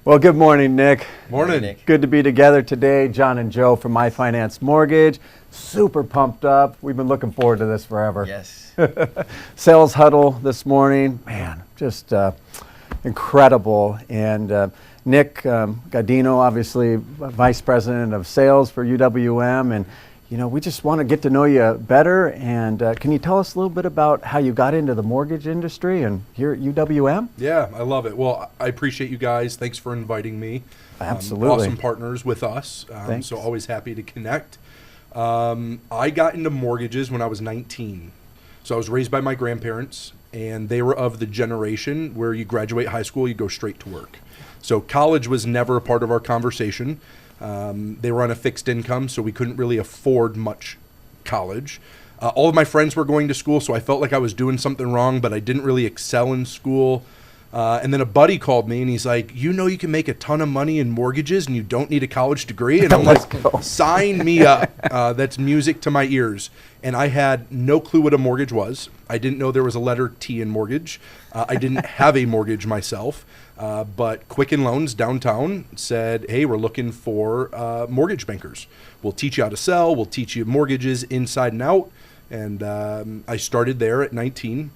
Well, good morning, Nick. Morning, Nick. Good to be together today. John and Joe from iFinance Mortgage. Super pumped up. We've been looking forward to this forever. Yes. Sales huddle this morning. Man, just incredible. And Nic Gaudino, obviously Vice President of Sales for UWM. And, you know, we just want to get to know you better. And can you tell us a little bit about how you got into the mortgage industry and here at UWM? Yeah, I love it. Well, I appreciate you guys. Thanks for inviting me. Absolutely. Awesome partners with us. Thanks. So always happy to connect. I got into mortgages when I was 19. So I was raised by my grandparents, and they were of the generation where you graduate high school, you go straight to work. So college was never a part of our conversation. They were on a fixed income, so we couldn't really afford much college. All of my friends were going to school, so I felt like I was doing something wrong, but I didn't really excel in school. And then a buddy called me, and he's like, you know you can make a ton of money in mortgages, and you don't need a college degree? And I'm like, sign me up. That's music to my ears. And I had no clue what a mortgage was. I didn't know there was a letter T in mortgage. I didn't have a mortgage myself. But Quicken Loans downtown said, hey, we're looking for mortgage bankers. We'll teach you how to sell. We'll teach you mortgages inside and out. And I started there at 19.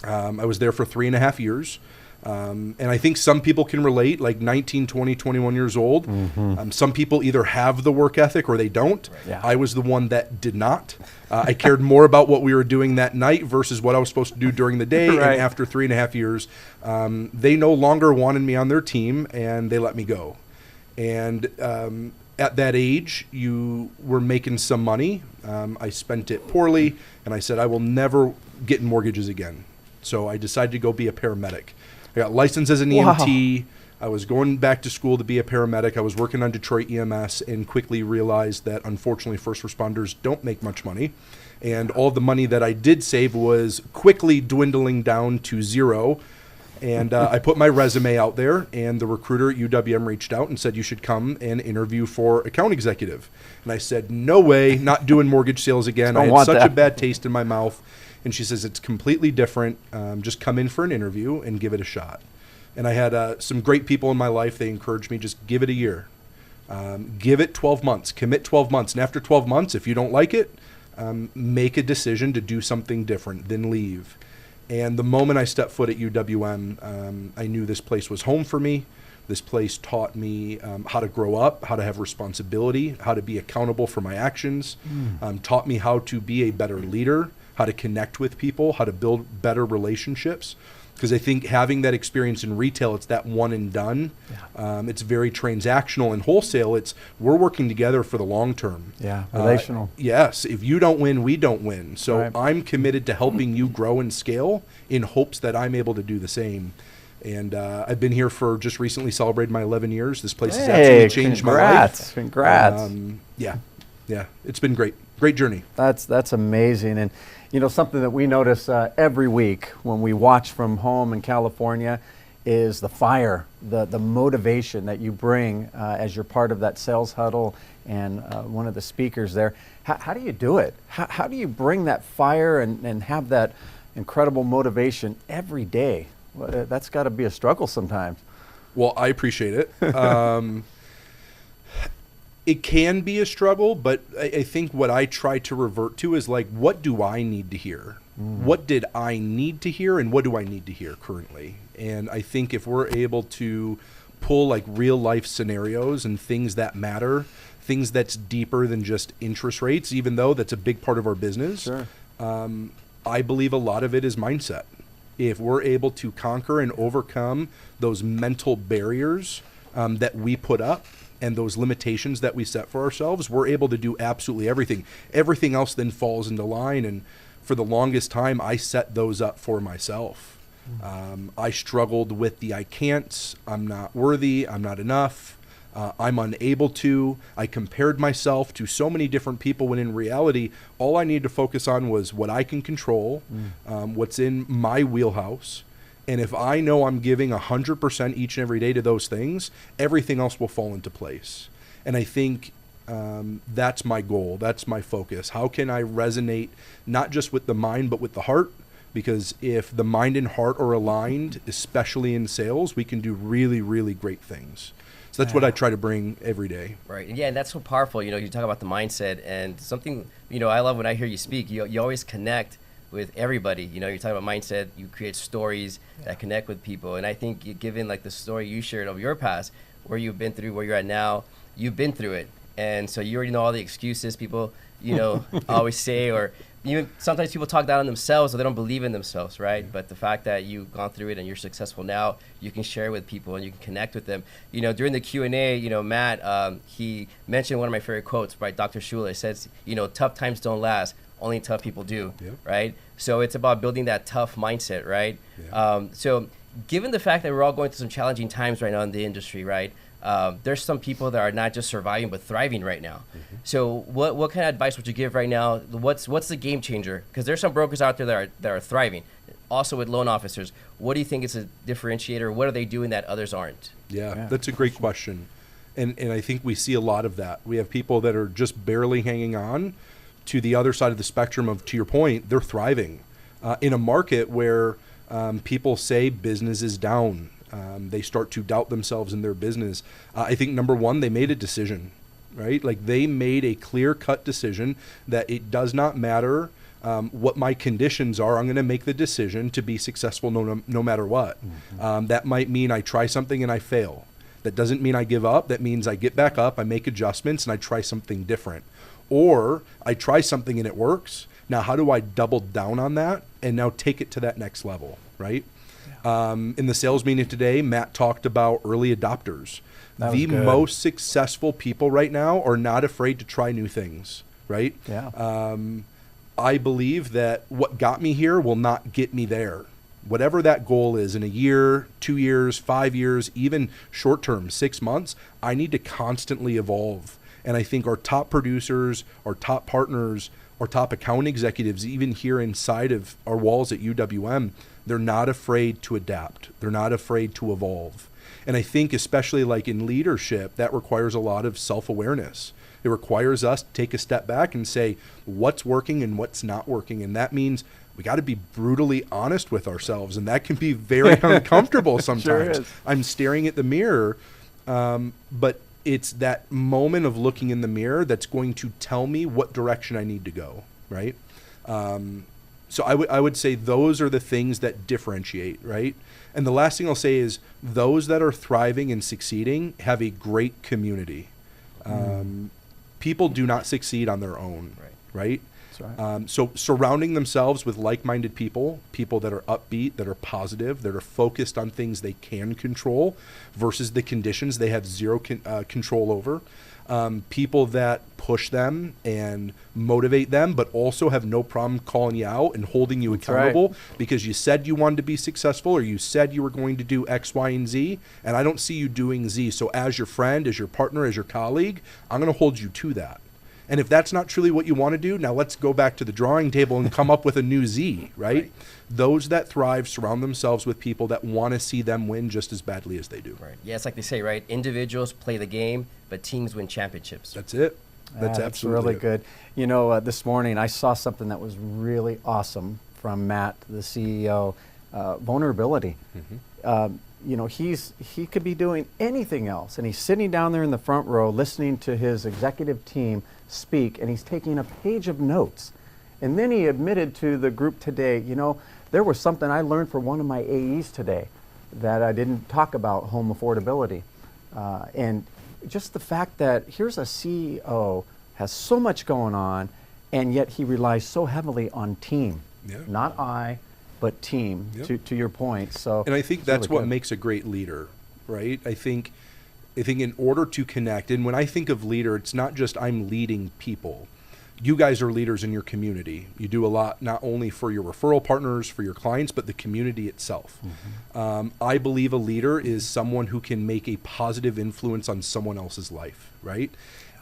I was there for 3.5 years. And I think some people can relate, like 19, 20, 21 years old. Mm-hmm. Some people either have the work ethic or they don't. Right. Yeah. I was the one that did not. I cared more about what we were doing that night versus what I was supposed to do during the day. Right. And after 3.5 years, they no longer wanted me on their team, and they let me go. And at that age, you were making some money. I spent it poorly, and I said, I will never get in mortgages again. So I decided to go be a paramedic. I got licensed as an EMT. I was going back to school to be a paramedic. I was working on Detroit EMS and quickly realized that, unfortunately, first responders don't make much money. And all the money that I did save was quickly dwindling down to zero. And I put my resume out there, and the recruiter at UWM reached out and said, you should come and interview for account executive. And I said, no way, not doing mortgage sales again. I had such a bad taste in my mouth. And she says, it's completely different. Just come in for an interview and give it a shot. And I had some great people in my life. They encouraged me, just give it a year. Give it 12 months. Commit 12 months. And after 12 months, if you don't like it, make a decision to do something different, then leave. And the moment I stepped foot at UWM, I knew this place was home for me. This place taught me how to grow up, how to have responsibility, how to be accountable for my actions, taught me how to be a better leader, how to connect with people, how to build better relationships. Because I think having that experience in retail, it's that one and done. Yeah. It's very transactional. In wholesale, it's we're working together for the long term. Yeah, relational. Yes. If you don't win, we don't win. So I'm committed to helping you grow and scale in hopes that I'm able to do the same. And I've been here for just recently celebrated my 11 years. This place has absolutely changed my life. Congrats. Yeah. It's been great. Great journey. That's amazing. And you know, something that we notice every week when we watch from home in California is the fire, the motivation that you bring as you're part of that sales huddle and one of the speakers there. How do you do it? How do you bring that fire and have that incredible motivation every day? Well, that's got to be a struggle sometimes. Well, I appreciate it. It can be a struggle, but I think what I try to revert to is like, what do I need to hear? What did I need to hear, and what do I need to hear currently? And I think if we're able to pull like real life scenarios and things that matter, things that's deeper than just interest rates, even though that's a big part of our business, sure. I believe a lot of it is mindset. If we're able to conquer and overcome those mental barriers that we put up, and those limitations that we set for ourselves, we're able to do absolutely everything. Everything else then falls into line. And for the longest time, I set those up for myself. I struggled with the I can't, I'm not worthy, I'm not enough, I'm unable to. I compared myself to so many different people when in reality, all I needed to focus on was what I can control, what's in my wheelhouse. And if I know I'm giving 100% each and every day to those things, everything else will fall into place. And I think that's my goal. That's my focus. How can I resonate not just with the mind, but with the heart? because if the mind and heart are aligned, especially in sales, we can do really, really great things. So that's what I try to bring every day. Right. And yeah, and that's so powerful. You talk about the mindset, and something, I love when I hear you speak, you always connect with everybody. You talk about mindset, you create stories that connect with people. And I think given like the story you shared of your past, where you've been through, where you're at now, you've been through it. And so you already know all the excuses people, always say, or even sometimes people talk down on themselves or they don't believe in themselves, right? But the fact that you've gone through it and you're successful now, you can share with people and you can connect with them. During the Q&A, Matt, he mentioned one of my favorite quotes by Dr. Shula. It says, tough times don't last, only tough people do, right? So it's about building that tough mindset, right? Yeah. So given the fact that we're all going through some challenging times right now in the industry, right? There's some people that are not just surviving but thriving right now. Mm-hmm. So what kind of advice would you give right now? What's the game changer? Because there's some brokers out there that are thriving. Also with loan officers, what do you think is a differentiator? What are they doing that others aren't? Yeah, that's a great question. And I think we see a lot of that. We have people that are just barely hanging on to the other side of the spectrum of, to your point, they're thriving in a market where people say business is down. They start to doubt themselves in their business. I think number one, they made a decision, right? Like they made a clear-cut decision that it does not matter what my conditions are. I'm going to make the decision to be successful no matter what. Mm-hmm. That might mean I try something and I fail. That doesn't mean I give up. That means I get back up, I make adjustments, and I try something different. Or I try something and it works. Now, how do I double down on that and now take it to that next level, right? In the sales meeting today, Matt talked about early adopters. The most successful people right now are not afraid to try new things, right? Yeah. I believe that what got me here will not get me there. Whatever that goal is in a year, 2 years, 5 years, even short term, 6 months, I need to constantly evolve. And I think our top producers, our top partners, our top account executives, even here inside of our walls at UWM, they're not afraid to adapt. They're not afraid to evolve. And I think especially like in leadership, that requires a lot of self-awareness. It requires us to take a step back and say what's working and what's not working. And that means we got to be brutally honest with ourselves. And that can be very uncomfortable sometimes. Sure, I'm staring at the mirror, but it's that moment of looking in the mirror that's going to tell me what direction I need to go, right? So I would say those are the things that differentiate, right? And the last thing I'll say is those that are thriving and succeeding have a great community. People do not succeed on their own, right? That's right. So surrounding themselves with like-minded people that are upbeat, that are positive, that are focused on things they can control versus the conditions they have zero control over. People that push them and motivate them, but also have no problem calling you out and holding you accountable because you said you wanted to be successful or you said you were going to do X, Y, and Z, and I don't see you doing Z. So as your friend, as your partner, as your colleague, I'm going to hold you to that. And if that's not truly what you want to do, now let's go back to the drawing table and come up with a new Z, right? Those that thrive surround themselves with people that want to see them win just as badly as they do. Right. Yeah, it's like they say, right? Individuals play the game, but teams win championships. That's it. That's absolutely really good. You know, this morning I saw something that was really awesome from Matt, the CEO, vulnerability. Mm-hmm. You know, he could be doing anything else, and he's sitting down there in the front row listening to his executive team speak, and he's taking a page of notes. And then he admitted to the group today, you know, there was something I learned from one of my AEs today that I didn't talk about home affordability. And just the fact that here's a CEO, has so much going on, and yet he relies so heavily on team, not I, but team, to your point. So, and I think that's really what makes a great leader, right? I think in order to connect, and when I think of leader, it's not just I'm leading people. You guys are leaders in your community. You do a lot, not only for your referral partners, for your clients, but the community itself. Mm-hmm. I believe a leader is someone who can make a positive influence on someone else's life, right?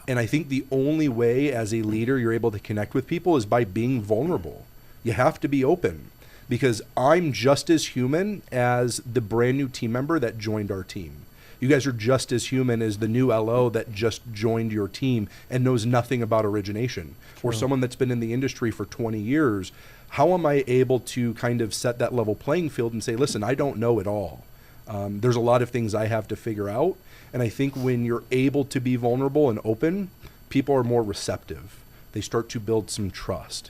And I think the only way as a leader you're able to connect with people is by being vulnerable. You have to be open because I'm just as human as the brand new team member that joined our team. You guys are just as human as the new LO that just joined your team and knows nothing about origination, or someone that's been in the industry for 20 years. How am I able to kind of set that level playing field and say, listen, I don't know it all. There's a lot of things I have to figure out. And I think when you're able to be vulnerable and open, people are more receptive. They start to build some trust.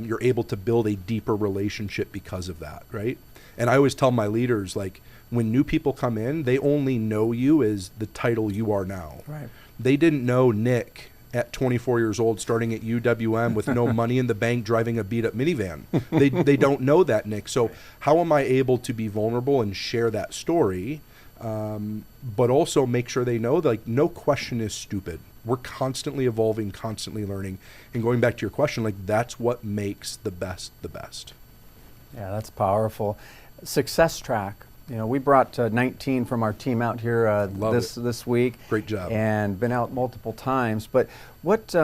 You're able to build a deeper relationship because of that, right? And I always tell my leaders, like, when new people come in, they only know you as the title you are now. Right. They didn't know Nick at 24 years old, starting at UWM with no money in the bank, driving a beat-up minivan. They don't know that, Nick. So how am I able to be vulnerable and share that story, but also make sure they know, like, no question is stupid. We're constantly evolving, constantly learning. And going back to your question, like, that's what makes the best the best. Yeah, that's powerful. Success track. You know, we brought 19 from our team out here this week. Great job. And been out multiple times. But what's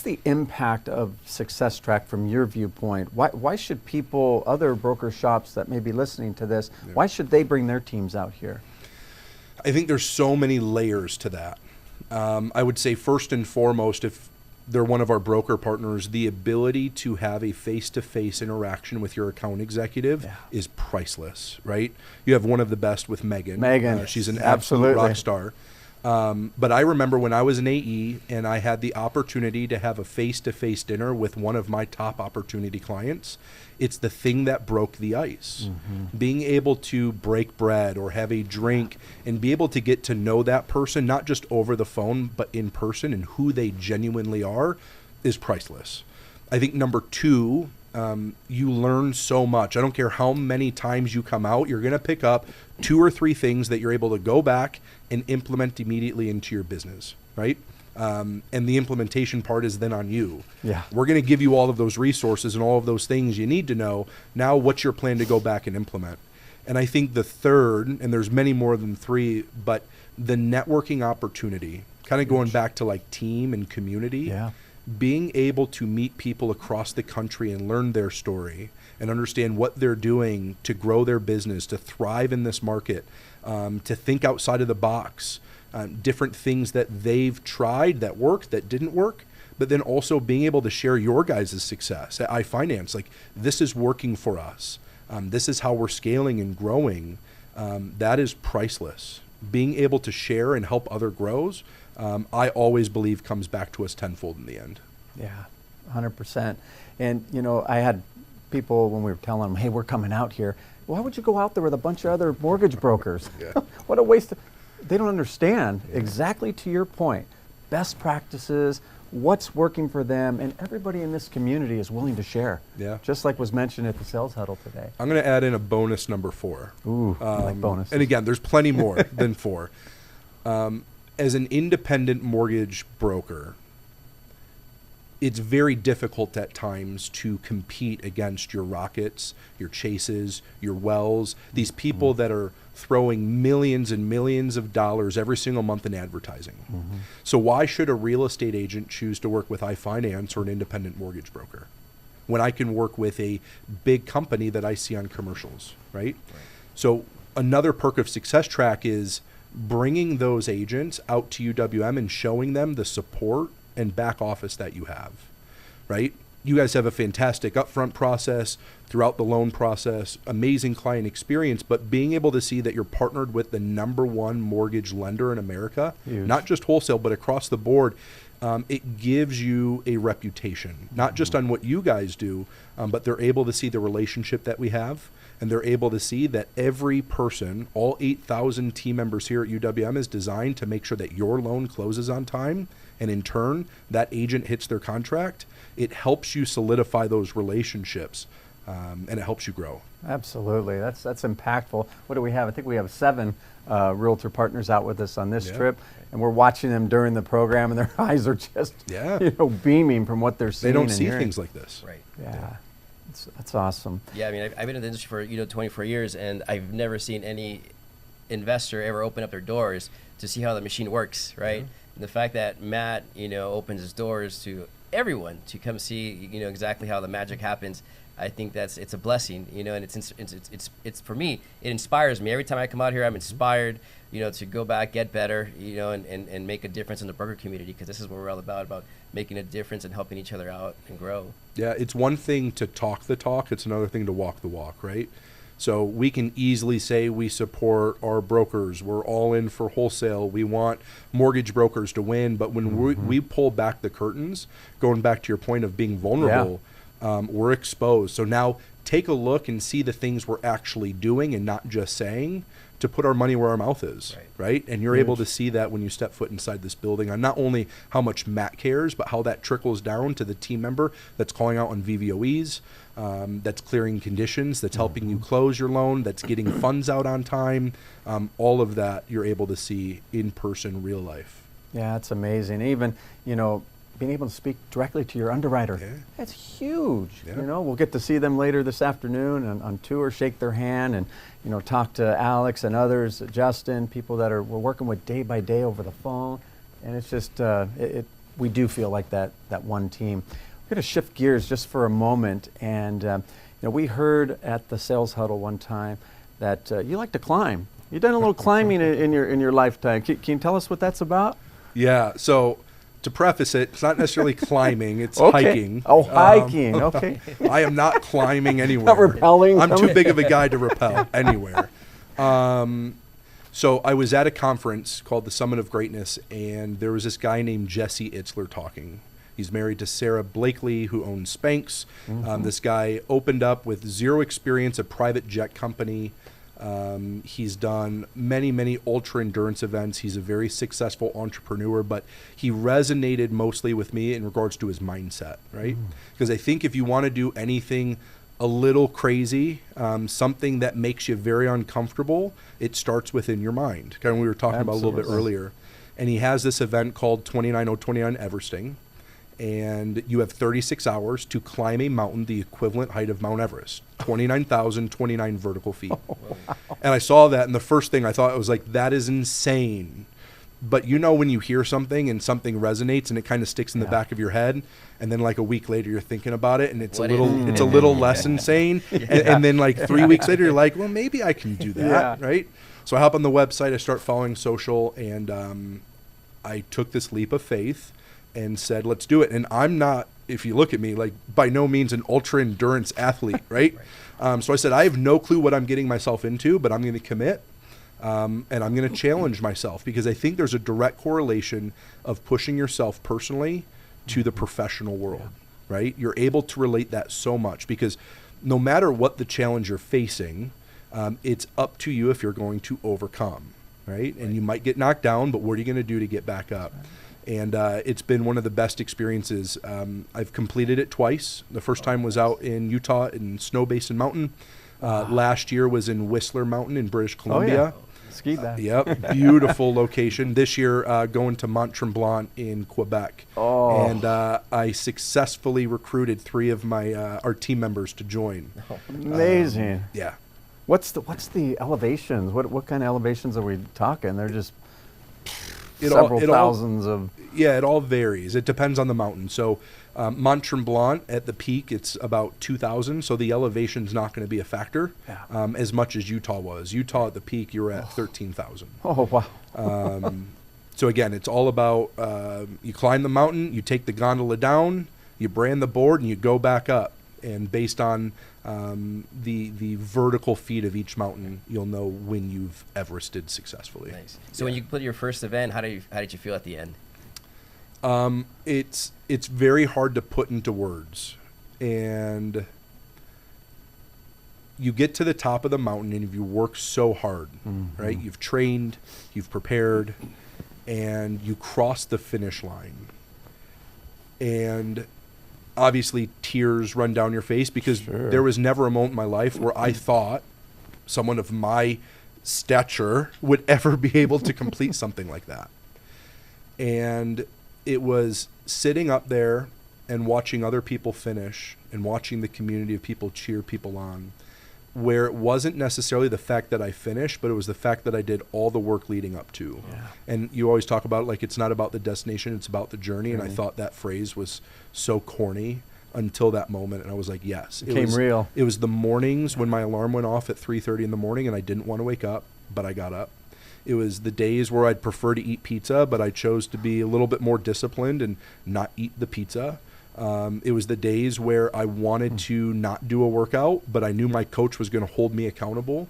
the impact of Success Track from your viewpoint? Why should people, other broker shops that may be listening to this, why should they bring their teams out here? I think there's so many layers to that. I would say first and foremost, if they're one of our broker partners, the ability to have a face-to-face interaction with your account executive is priceless, right? You have one of the best with Megan. Megan. She's an absolute rock star. But I remember when I was an AE and I had the opportunity to have a face-to-face dinner with one of my top opportunity clients, it's the thing that broke the ice. Being able to break bread or have a drink and be able to get to know that person, not just over the phone, but in person, and who they genuinely are, is priceless. I think number two, you learn so much. I don't care how many times you come out, you're going to pick up 2 or 3 things that you're able to go back and implement immediately into your business, right? And the implementation part is then on you. Yeah. We're going to give you all of those resources and all of those things you need to know. Now, what's your plan to go back and implement? And I think the third, and there's many more than 3, but the networking opportunity, kind of going back to like team and community, being able to meet people across the country and learn their story and understand what they're doing to grow their business, to thrive in this market, to think outside of the box, different things that they've tried that worked, that didn't work, but then also being able to share your guys' success at iFinance. Like, this is working for us. This is how we're scaling and growing. That is priceless. Being able to share and help other grows, I always believe comes back to us tenfold in the end. Yeah, 100%. And, you know, I had people when we were telling them, hey, we're coming out here. Why would you go out there with a bunch of other mortgage brokers? What a waste. They don't understand, exactly to your point, best practices, what's working for them, and everybody in this community is willing to share. Yeah. Just like was mentioned at the sales huddle today. I'm going to add in a bonus number 4. Ooh, I like bonuses. And again, there's plenty more than 4. As an independent mortgage broker, it's very difficult at times to compete against your Rockets, your Chases, your Wells, these people that are throwing millions and millions of dollars every single month in advertising. So why should a real estate agent choose to work with iFinance or an independent mortgage broker when I can work with a big company that I see on commercials, right? So another perk of Success Track is bringing those agents out to UWM and showing them the support and back office that you have, right? You guys have a fantastic upfront process, throughout the loan process, amazing client experience, but being able to see that you're partnered with the #1 mortgage lender in America, not just wholesale, but across the board, it gives you a reputation, not just on what you guys do, but they're able to see the relationship that we have, and they're able to see that every person, all 8,000 team members here at UWM, is designed to make sure that your loan closes on time, and in turn, that agent hits their contract. It helps you solidify those relationships, and it helps you grow. Absolutely, that's impactful. What do we have? I think we have 7 realtor partners out with us on this trip, and we're watching them during the program, and their eyes are just beaming from what they're seeing. They don't and see hearing. things like this. Right. Yeah. That's awesome. Yeah, I mean, I've been in the industry for 24 years, and I've never seen any investor ever open up their doors to see how the machine works, right? And the fact that Matt, opens his doors to everyone to come see, exactly how the magic happens. I think it's a blessing, and it's for me, it inspires me. Every time I come out here, I'm inspired, to go back, get better, and make a difference in the broker community, because this is what we're all about making a difference and helping each other out and grow. Yeah, it's one thing to talk the talk. It's another thing to walk the walk, right? So we can easily say we support our brokers. We're all in for wholesale. We want mortgage brokers to win. But when we pull back the curtains, going back to your point of being vulnerable, we're exposed. So now take a look and see the things we're actually doing and not just saying, to put our money where our mouth is, right? And you're able to see that when you step foot inside this building on not only how much Matt cares, but how that trickles down to the team member that's calling out on VVOEs, that's clearing conditions, that's helping you close your loan, that's getting funds out on time. All of that you're able to see in person, real life. Yeah, it's amazing. Even, being able to speak directly to your underwriter, that's huge. Yeah. We'll get to see them later this afternoon on tour, shake their hand, and talk to Alex and others, Justin, people that we're working with day by day over the phone, and it's just we do feel like that one team. We're going to shift gears just for a moment, and we heard at the sales huddle one time that you like to climb. You've done a little climbing in your lifetime. Can you tell us what that's about? Yeah. So, to preface it, it's not necessarily climbing, it's hiking. Oh, hiking, okay. I am not climbing anywhere. Not rappelling? I'm too big of a guy to rappel anywhere. So I was at a conference called the Summit of Greatness, and there was this guy named Jesse Itzler talking. He's married to Sara Blakely, who owns Spanx. This guy opened up with zero experience, a private jet company. He's done many ultra endurance events. He's a very successful entrepreneur, but he resonated mostly with me in regards to his mindset, right? Because I think if you want to do anything a little crazy, something that makes you very uncomfortable, it starts within your mind. Kind of we were talking about a little bit earlier. And he has this event called 29029 Everesting. And you have 36 hours to climb a mountain the equivalent height of Mount Everest, 29,029 vertical feet. And I saw that, and the first thing I thought was like, that is insane. But when you hear something and something resonates and it kind of sticks in the back of your head, and then like a week later you're thinking about it and it's a little less insane. And then like 3 weeks later you're like, well, maybe I can do that, right? So I hop on the website, I start following social, and I took this leap of faith and said, let's do it. And I'm not, if you look at me, like by no means an ultra endurance athlete, right? So I said, I have no clue what I'm getting myself into, but I'm going to commit, and I'm going to challenge myself, because I think there's a direct correlation of pushing yourself personally to the professional world, right? You're able to relate that so much, because no matter what the challenge you're facing, it's up to you if you're going to overcome, right? And you might get knocked down, but what are you going to do to get back up? And it's been one of the best experiences. I've completed it twice. The first time was out in Utah in Snow Basin Mountain. Last year was in Whistler Mountain in British Columbia. Skied that. Yep, beautiful location. This year, going to Mont Tremblant in Quebec. And I successfully recruited 3 of our team members to join. Amazing. Yeah. What's the elevations? What kind of elevations are we talking? They're just several thousands of... Yeah, it all varies. It depends on the mountain. So Mont Tremblant at the peak, it's about 2,000. So the elevation's not going to be a factor as much as Utah was. Utah at the peak, you were at 13,000. Oh, wow. So again, it's all about you climb the mountain, you take the gondola down, you brand the board, and you go back up. And based on the vertical feet of each mountain, you'll know when you've Everested successfully. Nice. So when you put your first event, how did you feel at the end? It's very hard to put into words. And you get to the top of the mountain, and you work so hard, right? You've trained, you've prepared, and you cross the finish line. And obviously tears run down your face, because there was never a moment in my life where I thought someone of my stature would ever be able to complete something like that. And it was sitting up there and watching other people finish and watching the community of people cheer people on. where it wasn't necessarily the fact that I finished, but it was the fact that I did all the work leading up to. Yeah. And you always talk about, like, it's not about the destination, it's about the journey. And I thought that phrase was so corny until that moment. And I was like, yes. It became real. It was the mornings when my alarm went off at 3:30 in the morning and I didn't want to wake up, but I got up. It was the days where I'd prefer to eat pizza, but I chose to be a little bit more disciplined and not eat the pizza. It was the days where I wanted to not do a workout, but I knew my coach was going to hold me accountable.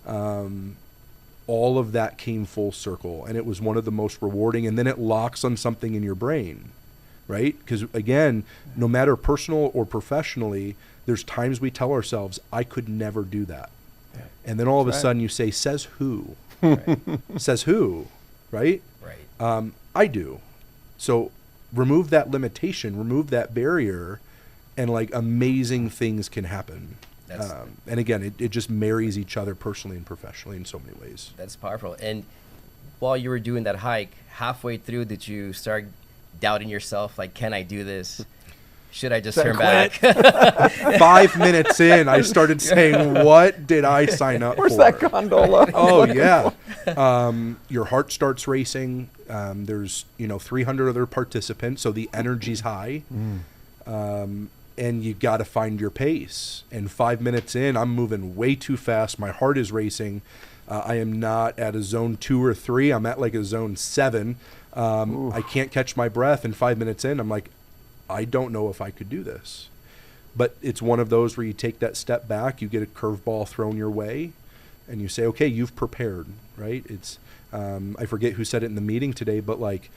All of that came full circle, and it was one of the most rewarding. And then it locks on something in your brain, right? Because again, no matter personal or professionally, there's times we tell ourselves, I could never do that. And then all of a sudden you say, says who? Right. Says who? Right? Right. I do. So remove that limitation, remove that barrier, and like amazing things can happen. And again, it just marries each other personally and professionally in so many ways. That's powerful. And while you were doing that hike, halfway through, did you start doubting yourself? Like, can I do this? Should I just turn back? 5 minutes in, I started saying, what did I sign up Where's for? that gondola? Oh, yeah. Your heart starts racing. There's, 300 other participants, so the energy's high. And you got to find your pace. And 5 minutes in, I'm moving way too fast. My heart is racing. I am not at a zone 2 or 3. I'm at like a zone 7. I can't catch my breath. And 5 minutes in, I'm like, I don't know if I could do this. But it's one of those where you take that step back, you get a curveball thrown your way, and you say, okay, you've prepared, right? It's, I forget who said it in the meeting today, but like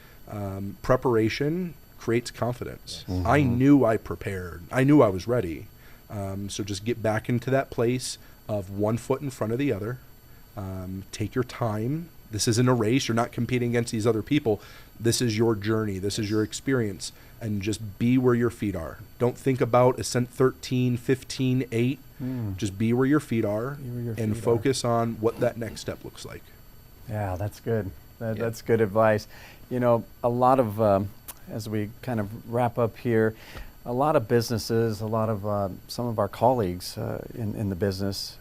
preparation creates confidence. Yes. I knew I prepared. I knew I was ready. So just get back into that place of one foot in front of the other. Take your time. This isn't a race. You're not competing against these other people. This is your journey. This is your experience. And just be where your feet are. Don't think about ascent 13, 15, 8. Just be where your feet are and focus on what that next step looks like. Yeah, that's good. That's good advice. A lot of, as we kind of wrap up here, a lot of businesses, a lot of some of our colleagues in the business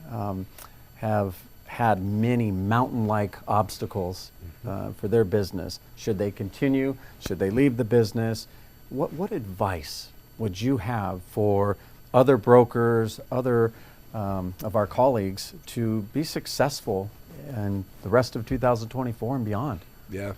have had many mountain-like obstacles for their business. Should they continue? Should they leave the business? What advice would you have for other brokers, other of our colleagues to be successful in the rest of 2024 and beyond? Yeah.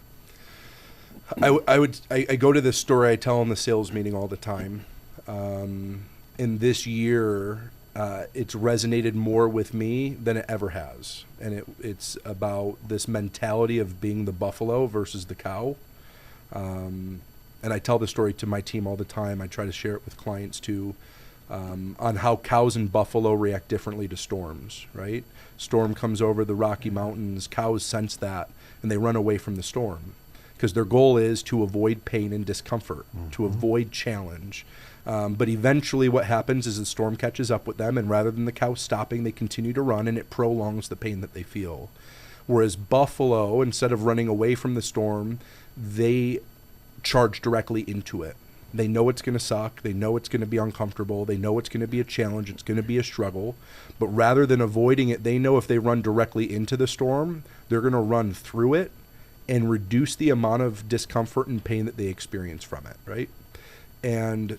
I go to this story I tell in the sales meeting all the time. In this year, it's resonated more with me than it ever has. And it's about this mentality of being the buffalo versus the cow. And I tell the story to my team all the time. I try to share it with clients too, on how cows and buffalo react differently to storms, right? Storm comes over the Rocky Mountains, cows sense that, and they run away from the storm because their goal is to avoid pain and discomfort, to avoid challenge. But eventually what happens is the storm catches up with them, and rather than the cow stopping, they continue to run, and it prolongs the pain that they feel. Whereas buffalo, instead of running away from the storm, they charge directly into it. They know it's going to suck. They know it's going to be uncomfortable. They know it's going to be a challenge. It's going to be a struggle. But rather than avoiding it, they know if they run directly into the storm, they're going to run through it and reduce the amount of discomfort and pain that they experience from it, right? And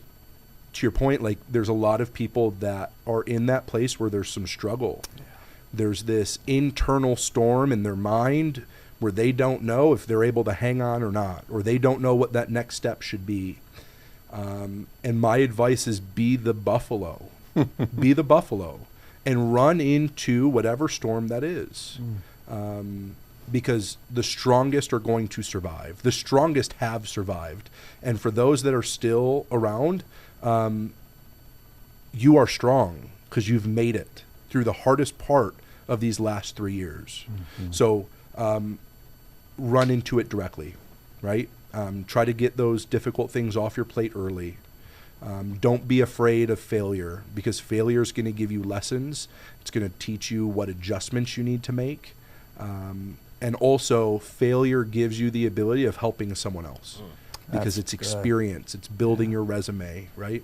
to your point, like, there's a lot of people that are in that place where there's some struggle. Yeah. There's this internal storm in their mind where they don't know if they're able to hang on or not, or they don't know what that next step should be. And my advice is be the buffalo. Be the buffalo and run into whatever storm that is. Because the strongest are going to survive. The strongest have survived. And for those that are still around, you are strong because you've made it through the hardest part of these last 3 years. So run into it directly, right? Try to get those difficult things off your plate early. Don't be afraid of failure, because failure is going to give you lessons. It's going to teach you what adjustments you need to make. And also, failure gives you the ability of helping someone else because it's experience. It's building your resume, right?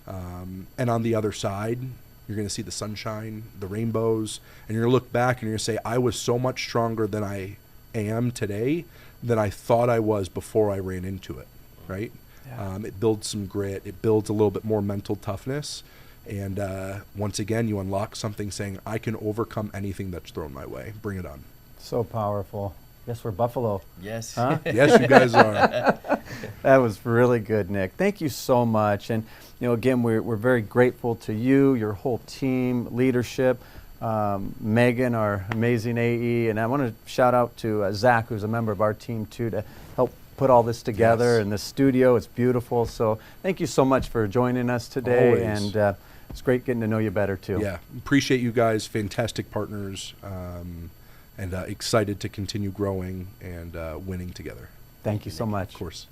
And on the other side, You're going to see the sunshine, the rainbows, and you're going to look back and you're going to say, I was so much stronger than I am today than I thought I was before I ran into it, right? Yeah. It builds some grit. It builds a little bit more mental toughness. And once again, you unlock something saying, I can overcome anything that's thrown my way. Bring it on. So powerful. Yes, we're Buffalo. Yes. Huh? Yes, you guys are. That was really good, Nic. Thank you so much. And again, we're very grateful to you, your whole team, leadership, Megan, our amazing AE, and I want to shout out to Zach, who's a member of our team too, to help put all this together in the studio. It's beautiful. So thank you so much for joining us today. Always. And it's great getting to know you better too. Yeah, appreciate you guys. Fantastic partners. And excited to continue growing and winning together. Thank you so much. Of course.